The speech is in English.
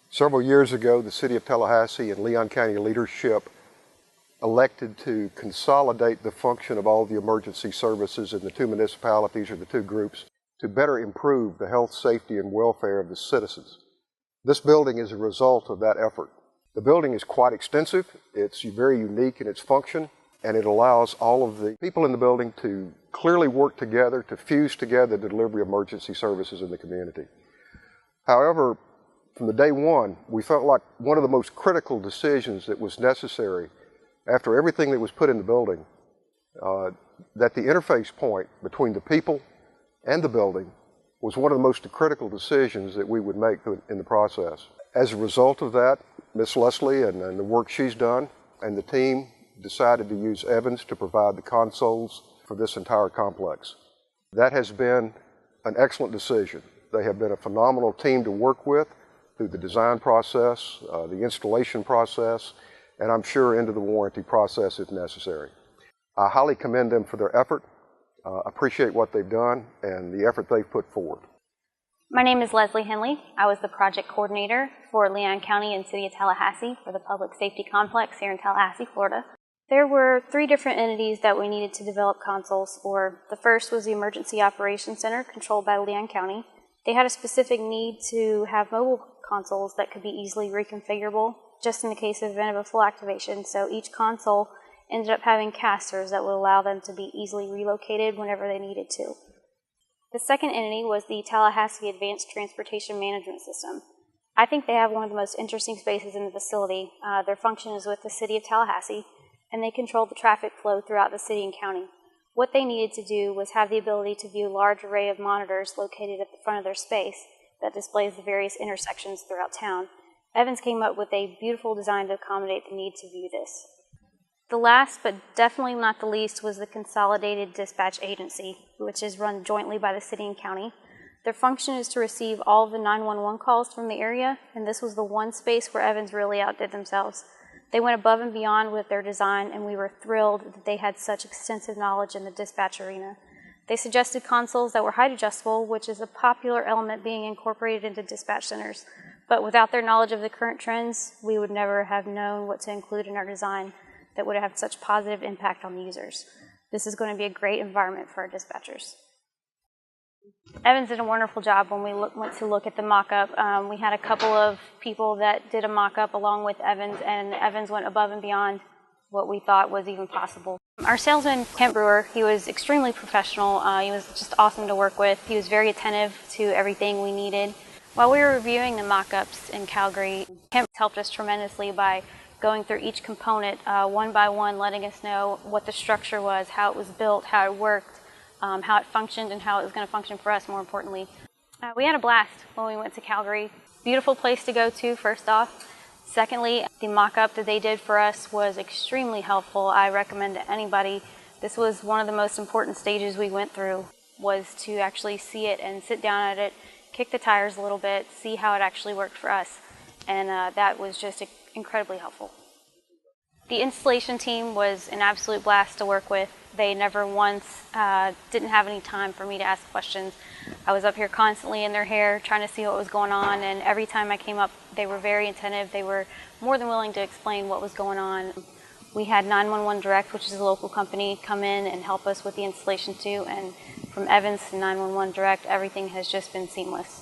Several years ago, the City of Tallahassee and Leon County leadership elected to consolidate the function of all the emergency services in the two municipalities, or the two groups, to better improve the health, safety, and welfare of the citizens. This building is a result of that effort. The building is quite extensive, it's very unique in its function, and it allows all of the people in the building to clearly work together, to fuse together the delivery of emergency services in the community. However, from the day one, we felt like one of the most critical decisions that was necessary after everything that was put in the building, that the interface point between the people and the building was one of the most critical decisions that we would make in the process. As a result of that, Miss Leslie and the work she's done, and the team decided to use Evans to provide the consoles for this entire complex. That has been an excellent decision. They have been a phenomenal team to work with through the design process, the installation process, and I'm sure into the warranty process if necessary. I highly commend them for their effort, appreciate what they've done, and the effort they've put forward. My name is Leslie Henley. I was the project coordinator for Leon County and City of Tallahassee for the Public Safety Complex here in Tallahassee, Florida. There were 3 different entities that we needed to develop consoles for. The first was the Emergency Operations Center, controlled by Leon County. They had a specific need to have mobile consoles that could be easily reconfigurable, just in the case of event of a full activation. So each console ended up having casters that would allow them to be easily relocated whenever they needed to. The second entity was the Tallahassee Advanced Transportation Management System. I think they have one of the most interesting spaces in the facility. Their function is with the City of Tallahassee, and they control the traffic flow throughout the city and county. What they needed to do was have the ability to view a large array of monitors located at the front of their space that displays the various intersections throughout town. Evans came up with a beautiful design to accommodate the need to view this. The last, but definitely not the least, was the Consolidated Dispatch Agency, which is run jointly by the city and county. Their function is to receive all of the 911 calls from the area, and this was the one space where Evans really outdid themselves. They went above and beyond with their design, and we were thrilled that they had such extensive knowledge in the dispatch arena. They suggested consoles that were height adjustable, which is a popular element being incorporated into dispatch centers. But without their knowledge of the current trends, we would never have known what to include in our design that would have such positive impact on the users. This is going to be a great environment for our dispatchers. Evans did a wonderful job when we went to look at the mock-up. We had a couple of people that did a mock-up along with Evans, and Evans went above and beyond what we thought was even possible. Our salesman, Kent Brewer, he was extremely professional. He was just awesome to work with. He was very attentive to everything we needed. While we were reviewing the mock-ups in Calgary, Kent helped us tremendously by going through each component one by one, letting us know what the structure was, how it was built, how it worked, how it functioned, and how it was going to function for us, more importantly. We had a blast when we went to Calgary. Beautiful place to go to, first off. Secondly, the mock-up that they did for us was extremely helpful. I recommend to anybody. This was one of the most important stages we went through, was to actually see it and sit down at it, kick the tires a little bit, see how it actually worked for us. And that was just incredibly helpful. The installation team was an absolute blast to work with. They never once didn't have any time for me to ask questions. I was up here constantly in their hair trying to see what was going on, and every time I came up, they were very attentive. They were more than willing to explain what was going on. We had 911 Direct, which is a local company, come in and help us with the installation too, and from Evans to 911 Direct, everything has just been seamless.